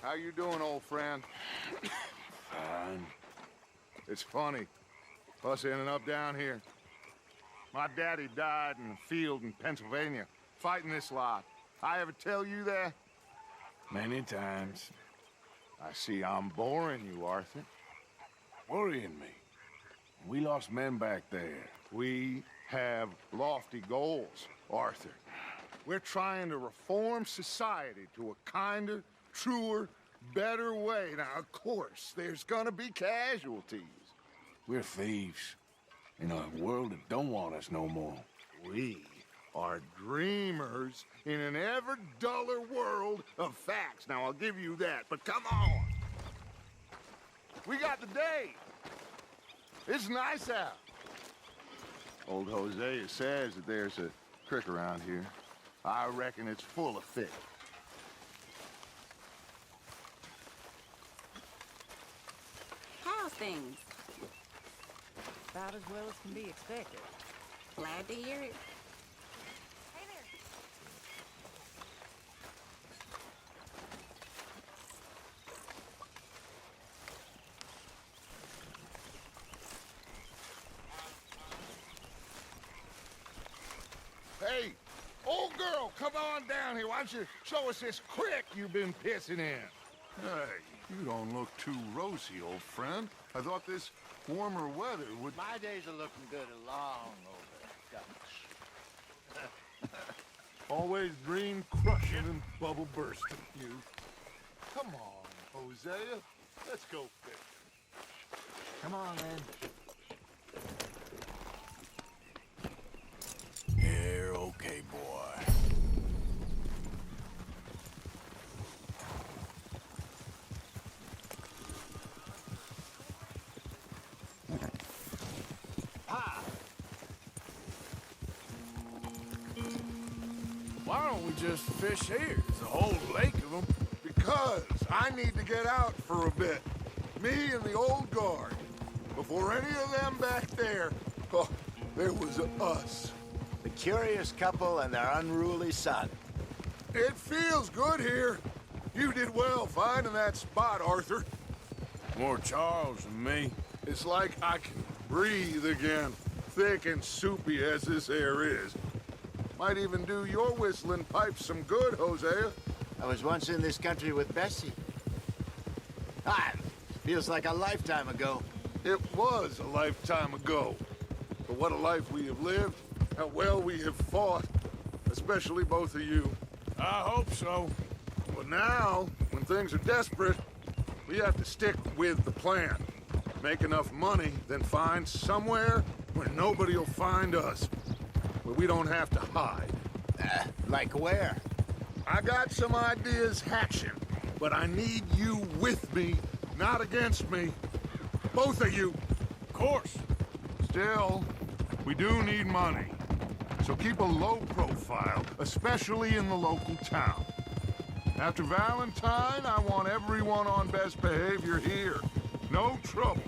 How you doing, old friend? Fine. It's funny, us ending up down here. My daddy died in a field in Pennsylvania, fighting this lot. I ever tell you that? Many times. I see I'm boring you, Arthur. Worrying me. We lost men back there. We have lofty goals, Arthur. We're trying to reform society to a kinder, truer, better way. Now, of course, there's gonna be casualties. We're thieves. In a world that don't want us no more. We are dreamers in an ever duller world of facts. Now, I'll give you that, but come on. We got the day. It's nice out. Old Hosea says that there's a creek around here. I reckon it's full of fish. How's things? About as well as can be expected. Glad to hear it. Hey there. Hey, old girl, come on down here. Why don't you show us this creek you've been pissing in? Hey, you don't look too rosy, old friend. I thought this warmer weather would... My days are looking good along over guts. Always dream crushing and bubble bursting, you. Come on, Hosea. Let's go fish. Come on, then. You're okay, boy. Why don't we just fish here? There's a whole lake of them. Because I need to get out for a bit. Me and the old guard. Before any of them back there, oh, there was us. The curious couple and their unruly son. It feels good here. You did well finding that spot, Arthur. More Charles than me. It's like I can breathe again, thick and soupy as this air is. Might even do your whistling pipes some good, Hosea. I was once in this country with Bessie. Ah, feels like a lifetime ago. It was a lifetime ago. But what a life we have lived, how well we have fought, especially both of you. I hope so. But now, when things are desperate, we have to stick with the plan. Make enough money, then find somewhere where nobody will find us. Where we don't have to hide. Like where? I got some ideas hatching, but I need you with me, not against me. Both of you. Of course. Still, we do need money. So keep a low profile, especially in the local town. After Valentine, I want everyone on best behavior here. No trouble.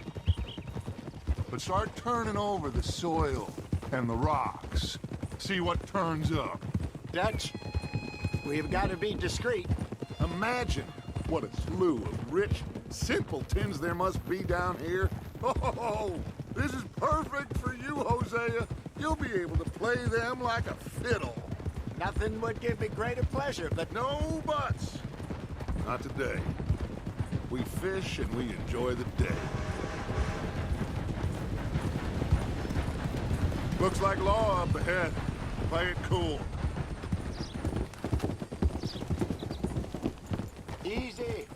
But start turning over the soil and the rocks. See what turns up. Dutch, we've got to be discreet. Imagine what a slew of rich simpletons there must be down here. Oh, this is perfect for you, Hosea. You'll be able to play them like a fiddle. Nothing would give me greater pleasure, but No buts. Not today. We fish and we enjoy the day. Looks like law up ahead. Play it cool. easy.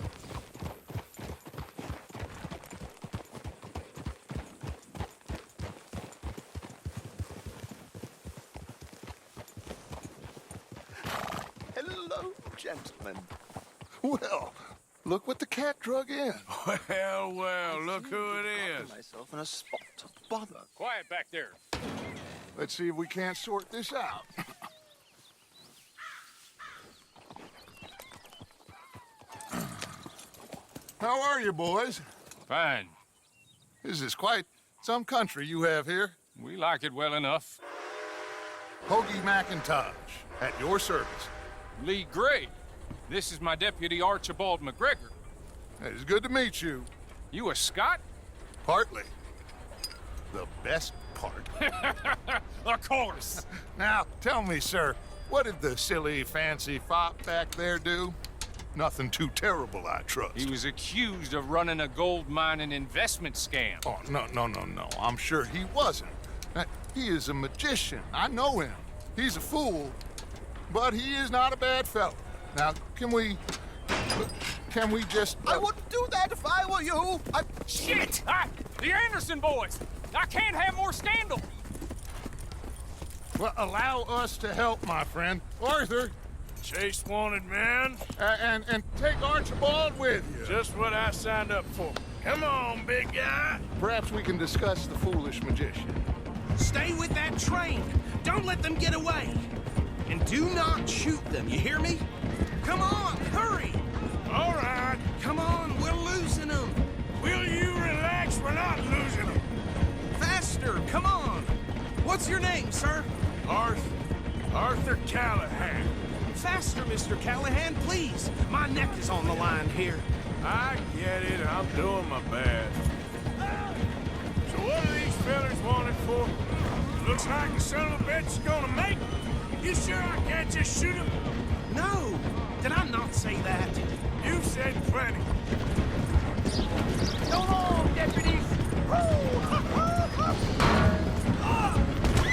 Hello, gentlemen. Well, look what the cat drug in. Well, well, look who it is. Myself in a spot to bother. Quiet back there. Let's see if we can't sort this out. How are you, boys? Fine. This is quite some country you have here. We like it well enough. Hoagie McIntosh, at your service. Lee Gray. This is my deputy, Archibald McGregor. It's good to meet you. You a Scot? Partly. The best part. Of course. Now, tell me, sir, what did the silly, fancy fop back there do? Nothing too terrible, I trust. He was accused of running a gold mining investment scam. Oh, no. I'm sure he wasn't. He is a magician. I know him. He's a fool, but he is not a bad fellow. Now, can we just... I wouldn't do that if I were you. Shit! The Anderson boys! I can't have more scandal! Well, allow us to help, my friend. Arthur, Chase wanted man. and take Archibald with you. Just what I signed up for. Come on, big guy. Perhaps we can discuss the foolish magician. Stay with that train. Don't let them get away. And do not shoot them, you hear me? Come on, hurry! All right. Come on, we're losing them. Will you relax? We're not losing them. Faster, come on. What's your name, sir? Arthur Callahan. Faster, Mr. Callahan, please. My neck is on the line here. I get it. I'm doing my best. So what are these fellas wanted for? Looks like the son of a bitch is gonna make it. You sure I can't just shoot him? No, did I not say that? You've said plenty. Go on, deputies!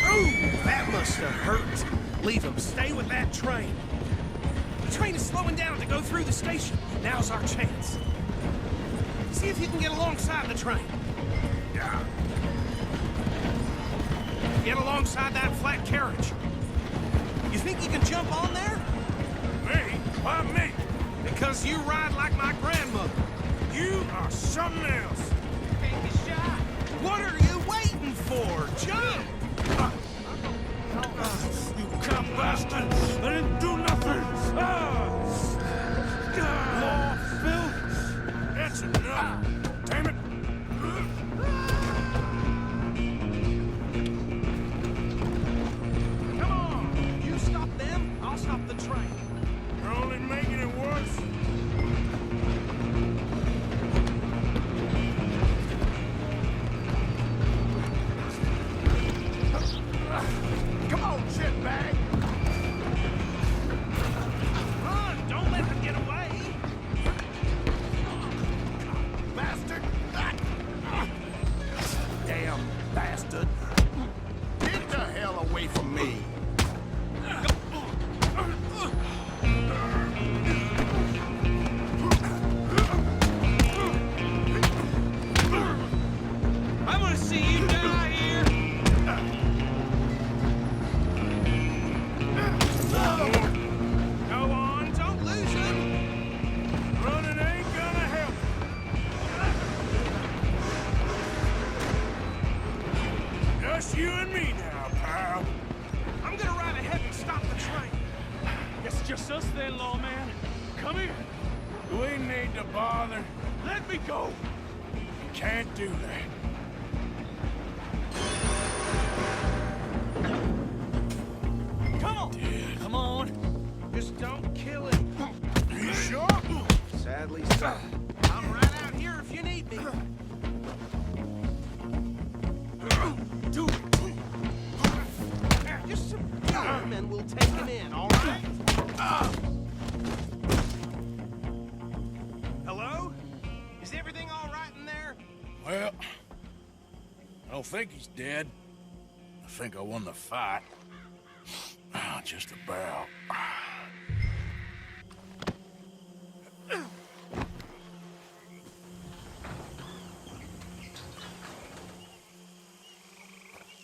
Ooh, that must have hurt. Leave them. Stay with that train. The train is slowing down to go through the station. Now's our chance. See if you can get alongside the train. Yeah. Get alongside that flat carriage. You think you can jump on there? Me? Why me? Because you ride like my grandmother. You are something else. Take a shot. What are you waiting for? Jump! You come bastard! I didn't do nothing! Law, Phil! That's enough! Damn it! Come on! You stop them, I'll stop the train. You're only making it worse. Come on, shitbag! Run! Don't let them get away! Bastard! Damn bastard. Get the hell away from me. I'm gonna see you die here! Go on, don't lose him! Running ain't gonna help. Just you and me now, pal. I'm gonna ride ahead and stop the train. Guess it's just us then, lawman. Come here. We need to bother. Let me go. Can't do that. Come on. Come on. Just don't kill him. You sure? Sadly so. I'm right out here if you need me. Do it. Just subdue him and we'll take him in, all right? Hello? Is everything all right in there? Well, I don't think he's dead. I think I won the fight. Just about.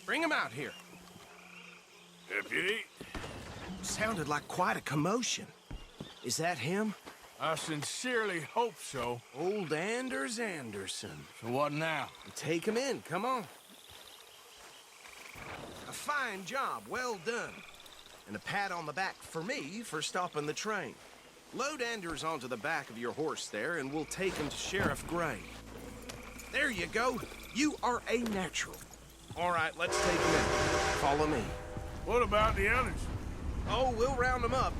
Bring him out here. Deputy, Sounded like quite a commotion. Is that him? I sincerely hope so. Old Anders Anderson. So what now? Take him in, come on. A fine job, well done. And a pat on the back for me for stopping the train. Load Anders onto the back of your horse there, and we'll take him to Sheriff Gray. There you go. You are a natural. All right, let's take him in. Follow me. What about the others? Oh, we'll round them up.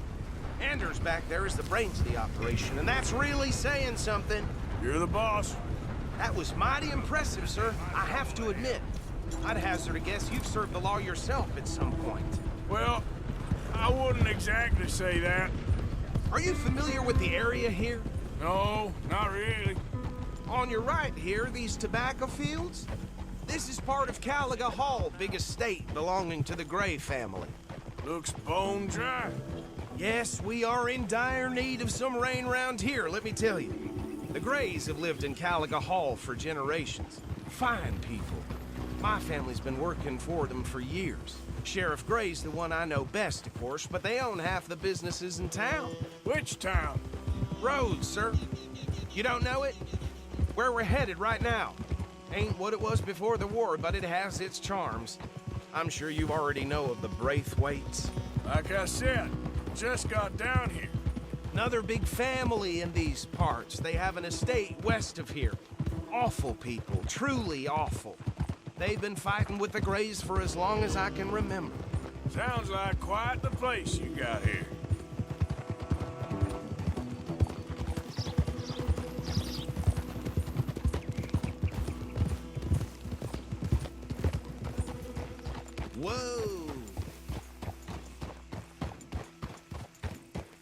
Anders back there is the brains of the operation, and that's really saying something. You're the boss. That was mighty impressive, sir. I have to admit. I'd hazard a guess you've served the law yourself at some point. Well, I wouldn't exactly say that. Are you familiar with the area here? No, not really. On your right here, these tobacco fields? This is part of Caliga Hall, big estate belonging to the Gray family. Looks bone dry. Yes, we are in dire need of some rain round here, let me tell you. The Grays have lived in Caliga Hall for generations. Fine people. My family's been working for them for years. Sheriff Gray's the one I know best, of course, but they own half the businesses in town. Which town? Rhodes, sir. You don't know it? Where we're headed right now. Ain't what it was before the war, but it has its charms. I'm sure you already know of the Braithwaites. Like I said, just got down here. Another big family in these parts. They have an estate west of here. Awful people, truly awful. They've been fighting with the Grays for as long as I can remember. Sounds like quite the place you got here. Whoa!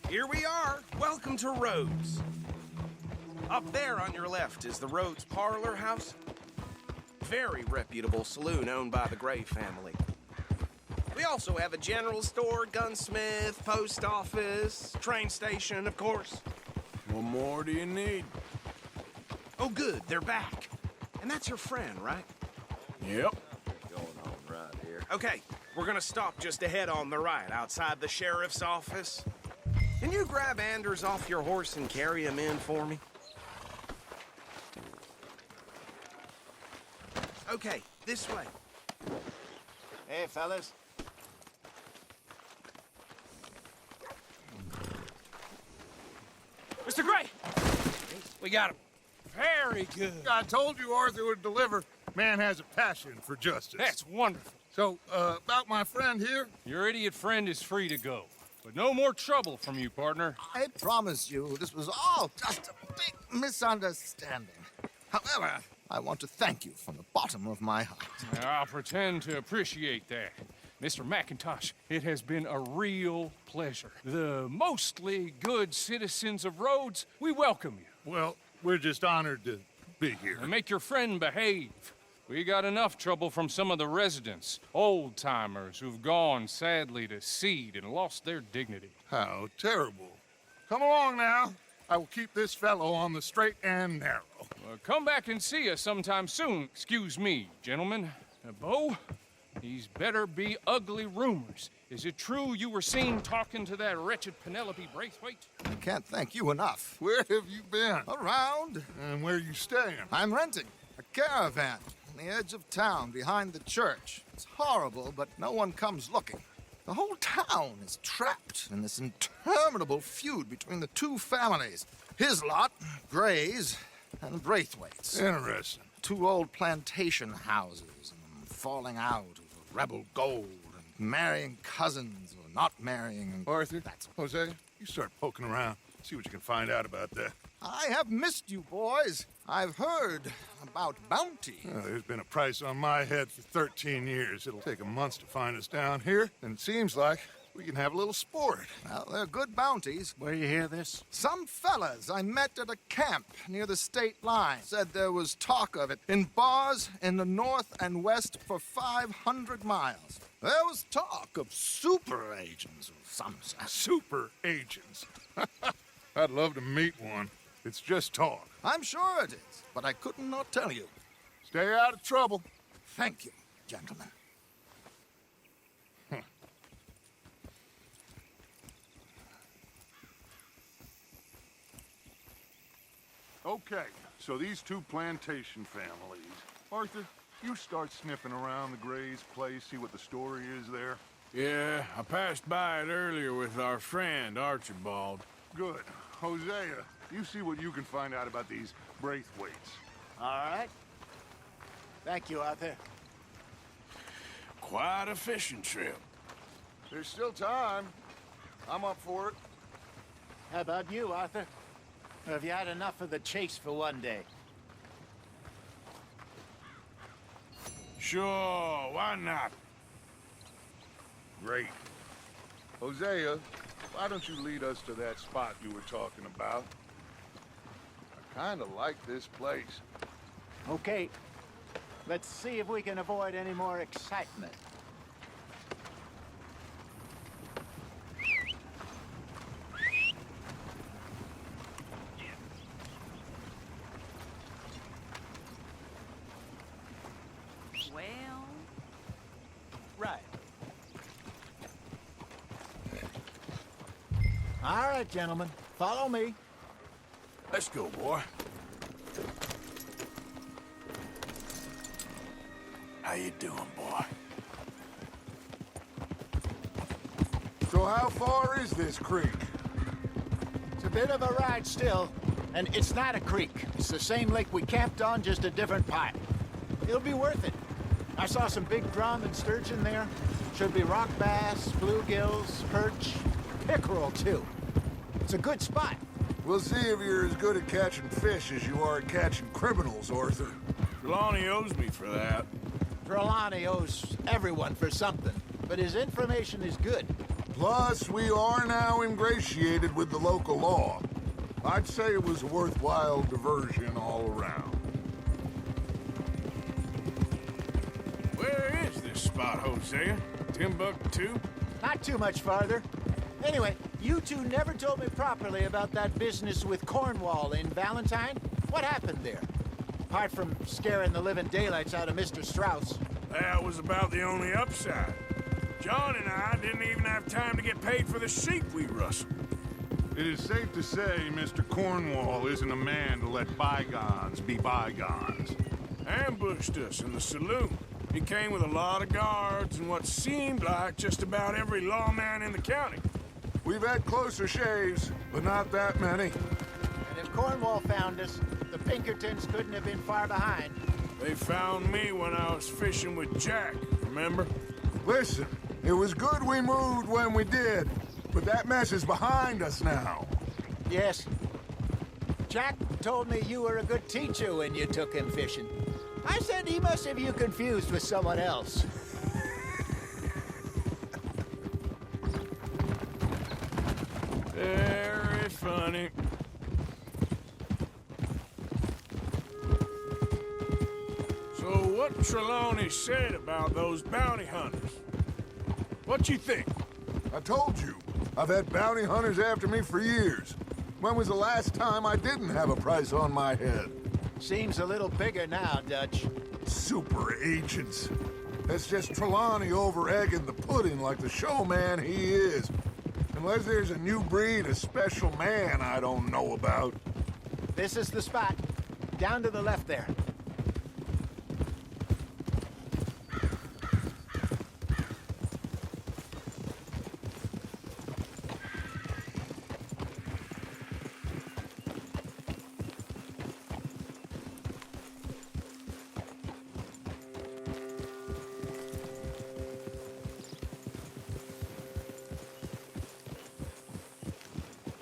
Here we are. Welcome to Rhodes. Up there on your left is the Rhodes Parlor House. Very reputable saloon owned by the Gray family. We also have a general store, gunsmith, post office, train station, of course. What more do you need? Oh, good, they're back. And that's your friend, right? Yep. Okay, we're gonna stop just ahead on the right, outside the sheriff's office. Can you grab Anders off your horse and carry him in for me? Okay, this way. Hey, fellas. Mr. Gray! We got him. Very good. I told you Arthur would deliver. Man has a passion for justice. That's wonderful. So, about my friend here? Your idiot friend is free to go. But no more trouble from you, partner. I promise you, this was all just a big misunderstanding. However, I want to thank you from the bottom of my heart. I'll pretend to appreciate that. Mr. McIntosh, it has been a real pleasure. The mostly good citizens of Rhodes, we welcome you. Well, we're just honored to be here. And make your friend behave. We got enough trouble from some of the residents, old-timers who've gone, sadly, to seed and lost their dignity. How terrible. Come along now. I will keep this fellow on the straight and narrow. Come back and see us sometime soon. Excuse me, gentlemen. Bo, these better be ugly rumors. Is it true you were seen talking to that wretched Penelope Braithwaite? I can't thank you enough. Where have you been? Around. And where are you staying? I'm renting a caravan on the edge of town behind the church. It's horrible, but no one comes looking. The whole town is trapped in this interminable feud between the two families. His lot, Gray's, and Braithwaite's. Interesting. Two old plantation houses, and falling out over rebel gold, and marrying cousins or not marrying. And Arthur, that's Jose, you start poking around. See what you can find out about that. I have missed you, boys. I've heard about bounty. There's been a price on my head for 13 years. It'll take 'em months to find us down here, and it seems like we can have a little sport. Well, they're good bounties. Where you hear this? Some fellas I met at a camp near the state line said there was talk of it in bars in the north and west for 500 miles. There was talk of super agents of some sort. Super agents. I'd love to meet one. It's just talk. I'm sure it is, but I couldn't not tell you. Stay out of trouble. Thank you, gentlemen. Okay, so these two plantation families. Arthur, you start sniffing around the Gray's place, see what the story is there. Yeah, I passed by it earlier with our friend, Archibald. Good. Hosea, you see what you can find out about these Braithwaites. All right. Thank you, Arthur. Quite a fishing trip. There's still time. I'm up for it. How about you, Arthur? Or have you had enough of the chase for one day? Sure, why not? Great. Hosea, why don't you lead us to that spot you were talking about? I kinda like this place. Okay. Let's see if we can avoid any more excitement. Well, Right. All right, gentlemen. Follow me. Let's go, boy. How you doing, boy? So how far is this creek? It's a bit of a ride still, and it's not a creek. It's the same lake we camped on, just a different pipe. It'll be worth it. I saw some big drum and sturgeon there. Should be rock bass, bluegills, perch, pickerel too. It's a good spot. We'll see if you're as good at catching fish as you are at catching criminals, Arthur. Trelawney owes me for that. Trelawney owes everyone for something, but his information is good. Plus, we are now ingratiated with the local law. I'd say it was a worthwhile diversion all around. Where is this spot, Hosea? Timbuktu? Not too much farther. Anyway, you two never told me properly about that business with Cornwall in Valentine. What happened there? Apart from scaring the living daylights out of Mr. Strauss. That was about the only upside. John and I didn't even have time to get paid for the sheep we rustled. It is safe to say Mr. Cornwall isn't a man to let bygones be bygones. Ambushed us in the saloon. He came with a lot of guards and what seemed like just about every lawman in the county. We've had closer shaves, but not that many. And if Cornwall found us, the Pinkertons couldn't have been far behind. They found me when I was fishing with Jack, remember? Listen, it was good we moved when we did, but that mess is behind us now. Yes. Jack told me you were a good teacher when you took him fishing. I said he must have you confused with someone else. Very funny. So what Trelawney said about those bounty hunters? What you think? I told you, I've had bounty hunters after me for years. When was the last time I didn't have a price on my head? Seems a little bigger now, Dutch. Super agents. That's just Trelawney over-egging the pudding like the showman he is. Unless there's a new breed of special man I don't know about. This is the spot. Down to the left there.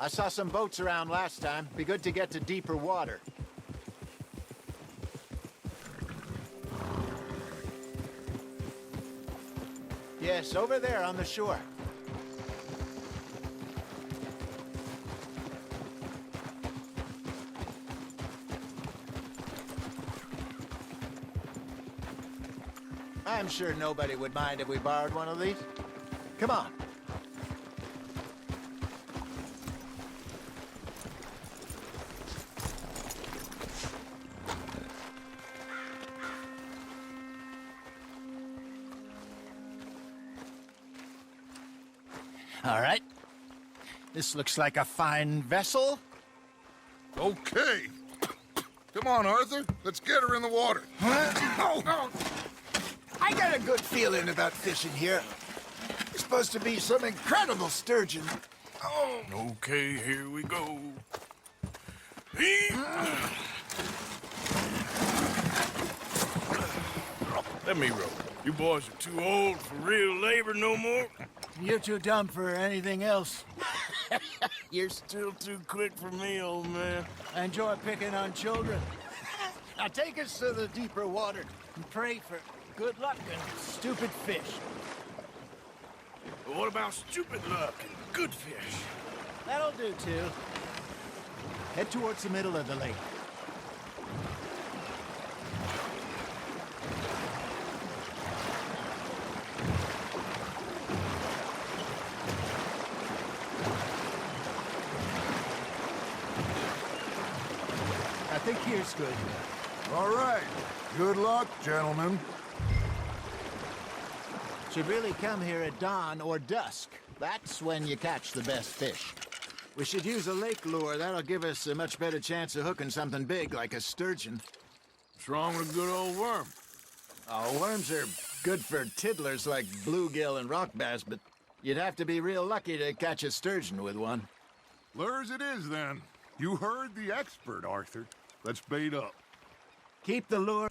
I saw some boats around last time. Be good to get to deeper water. Yes, over there on the shore. I'm sure nobody would mind if we borrowed one of these. Come on. All right. This looks like a fine vessel. Okay. Come on, Arthur. Let's get her in the water. I got a good feeling about fishing here. There's supposed to be some incredible sturgeon. Oh, Okay, here we go. Let me row. You boys are too old for real labor no more. You're too dumb for anything else. You're Still too quick for me, old man. I enjoy picking on children. Now take us to the deeper water and pray for good luck and stupid fish. But what about stupid luck and good fish? That'll do, too. Head towards the middle of the lake. I think here's good. All right. Good luck, gentlemen. Should really come here at dawn or dusk. That's when you catch the best fish. We should use a lake lure. That'll give us a much better chance of hooking something big like a sturgeon. What's wrong with a good old worm? Oh, worms are good for tiddlers like bluegill and rock bass, but you'd have to be real lucky to catch a sturgeon with one. Lures it is, then. You heard the expert, Arthur. Let's bait up. Keep the lure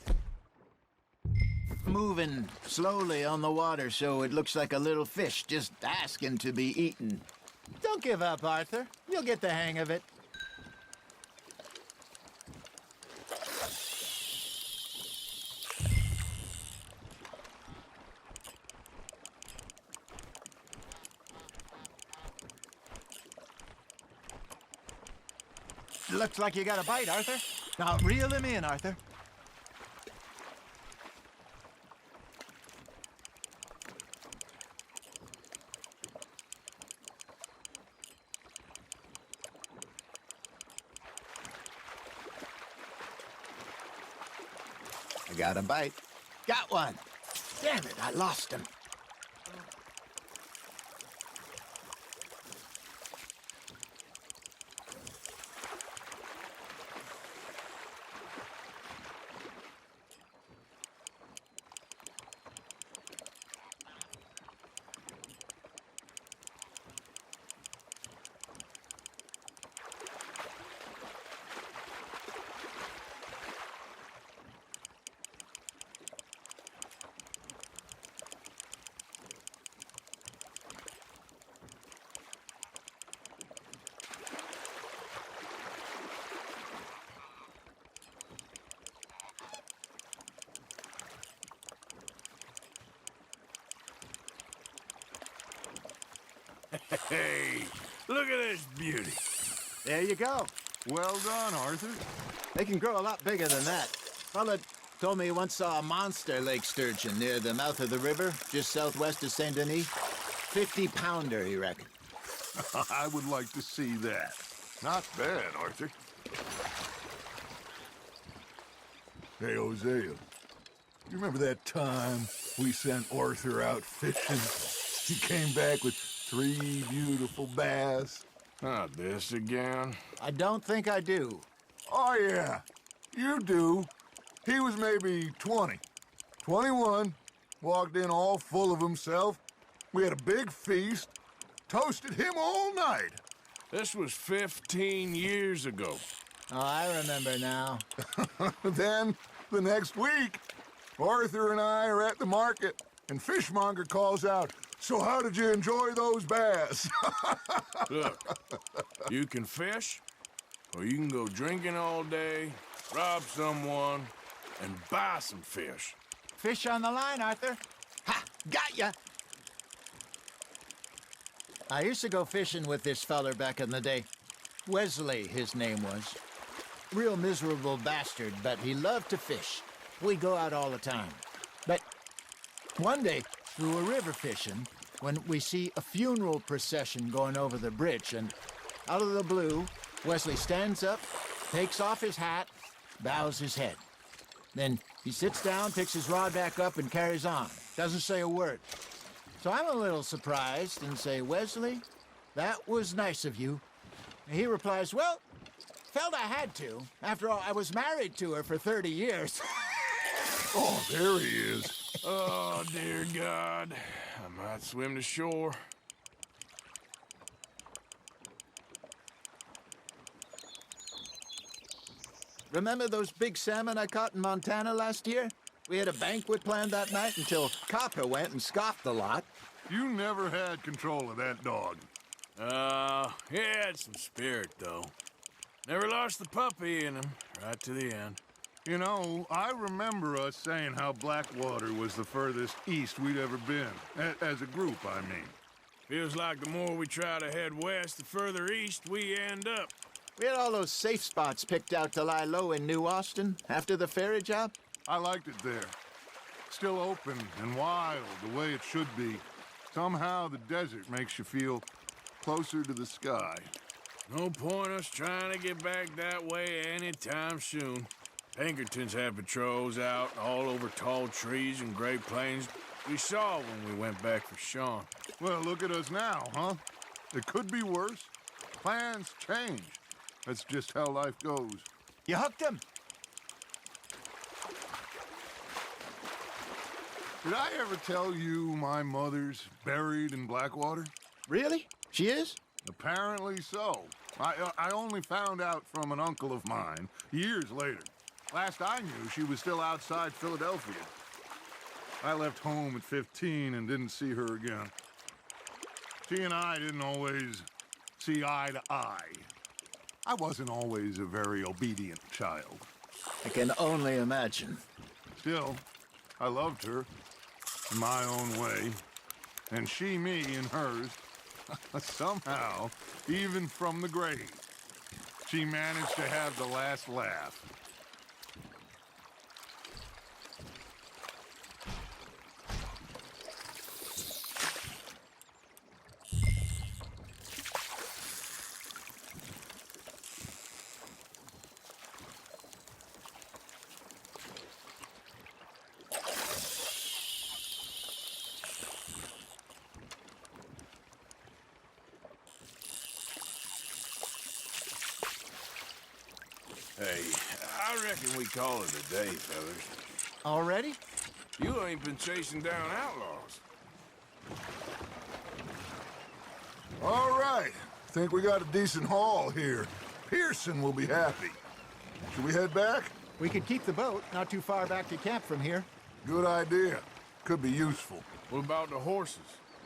moving slowly on the water so it looks like a little fish just asking to be eaten. Don't give up, Arthur. You'll get the hang of it. Looks like you got a bite, Arthur. Now, reel him in, Arthur. I got a bite. Got one. Damn it, I lost him. Hey, look at this beauty. There you go. Well done, Arthur. They can grow a lot bigger than that. Fella told me he once saw a monster lake sturgeon near the mouth of the river, just southwest of Saint Denis. 50-pounder, he reckoned. I would like to see that. Not bad, Arthur. Hey, Hosea. You remember that time we sent Arthur out fishing? He came back with 3 beautiful bass. Not this again. I don't think I do. Oh, yeah. You do. He was maybe 20. 21. Walked in all full of himself. We had a big feast. Toasted him all night. This was 15 years ago. Oh, I remember now. Then, the next week, Arthur and I are at the market, and Fishmonger calls out, "So how did you enjoy those bass?" Look, you can fish, or you can go drinking all day, rob someone, and buy some fish. Fish on the line, Arthur. Ha! Got ya! I used to go fishing with this feller back in the day. Wesley, his name was. Real miserable bastard, but he loved to fish. We'd go out all the time. But one day, we were river fishing when we see a funeral procession going over the bridge, and out of the blue, Wesley stands up, takes off his hat, bows his head. Then he sits down, picks his rod back up, and carries on. Doesn't say a word. So I'm a little surprised and say, "Wesley, that was nice of you." And he replies, "Well, felt I had to. After all, I was married to her for 30 years. Oh, there he is. Oh, dear God. I might swim to shore. Remember those big salmon I caught in Montana last year? We had a banquet planned that night until Copper went and scoffed the lot. You never had control of that dog. He had some spirit, though. Never lost the puppy in him, right to the end. You know, I remember us saying how Blackwater was the furthest east we'd ever been. As a group, I mean. Feels like the more we try to head west, the further east we end up. We had all those safe spots picked out to lie low in New Austin after the ferry job. I liked it there. Still open and wild, the way it should be. Somehow the desert makes you feel closer to the sky. No point us trying to get back that way anytime soon. Pinkertons had patrols out all over tall trees and Great Plains. We saw when we went back for Sean. Well, look at us now, huh? It could be worse. Plans change. That's just how life goes. You hooked him. Did I ever tell you my mother's buried in Blackwater? Really? She is? Apparently so. I only found out from an uncle of mine years later. Last I knew, she was still outside Philadelphia. I left home at 15 and didn't see her again. She and I didn't always see eye to eye. I wasn't always a very obedient child. I can only imagine. Still, I loved her in my own way, and she me in hers. Somehow, even from the grave, she managed to have the last laugh. Hey, I reckon we call it a day, fellas. Already? You ain't been chasing down outlaws. All right. Think we got a decent haul here. Pearson will be happy. Should we head back? We could keep the boat not too far back to camp from here. Good idea. Could be useful. What about the horses?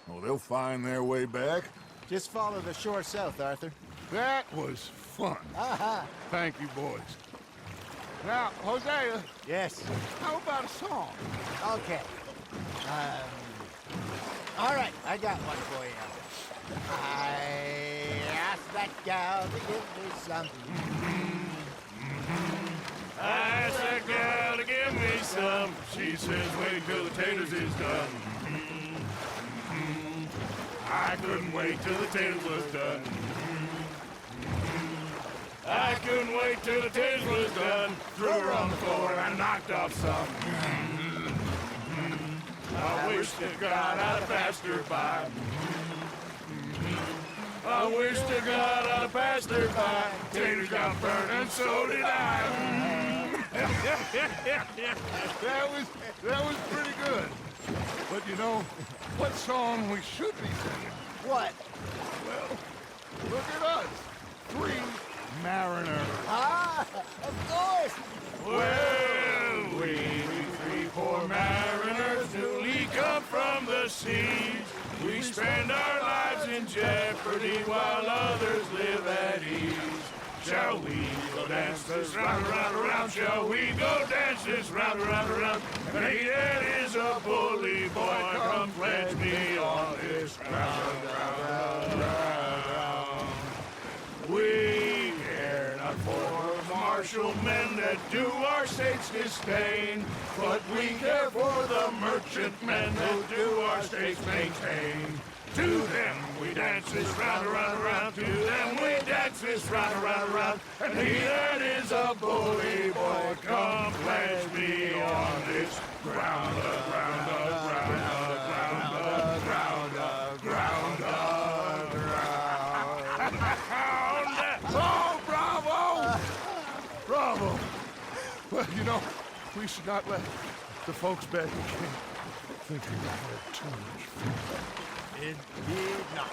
Oh, they'll find their way back. Just follow the shore south, Arthur. That was fun. Aha! Thank you, boys. Now, Hosea, Yes. how about a song? Okay. All right, I got one for you. I asked that gal to give me some. I asked that gal to give me some. She says wait till the taters is done. I couldn't wait till the taters was done. I couldn't wait till the taters was done. Threw her on the floor and I knocked off some. I wish to God I'd have passed her by. I wish to God I'd have passed her by. Taters got burned and so did I. That was pretty good. But you know, what song we should be singing? What? Well, look at us. 3 mariners. Ah, of course. Well, we 3 poor mariners newly come from the seas. We spend our lives in jeopardy while others live at ease. Shall we go dance this round, around, around? Shall we go dance this round, around, around? And he that is a bully boy, come pledge me on this round, round, round. We care not for martial men that do our state's disdain, but we care for the merchantmen that do our state's maintain. To them we dance this round, around, around. To them we dance this round, around, around. And he that is a bully boy, come pledge me on this ground, ground, ground, ground, ground, ground, ground. Oh, bravo! Bravo! Well, you know, we should not let the folks back in camp think we had too much fun. It did not.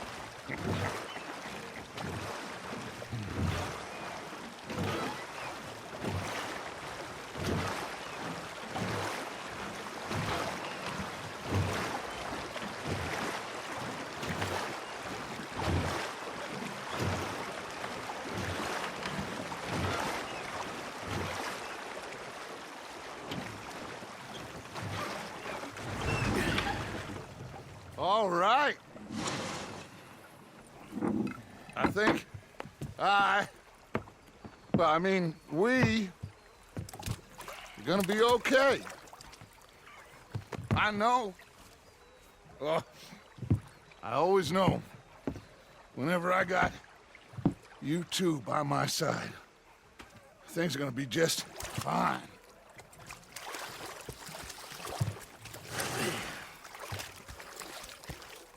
all right. I think we're gonna be okay. I know. I always know. Whenever I got you two by my side, things are gonna be just fine.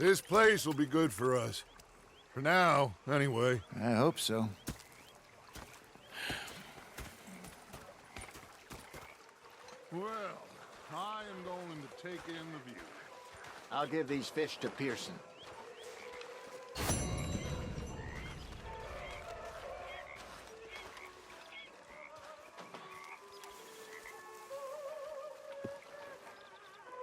This place will be good for us. For now, anyway. I hope so. Well, I am going to take in the view. I'll give these fish to Pearson.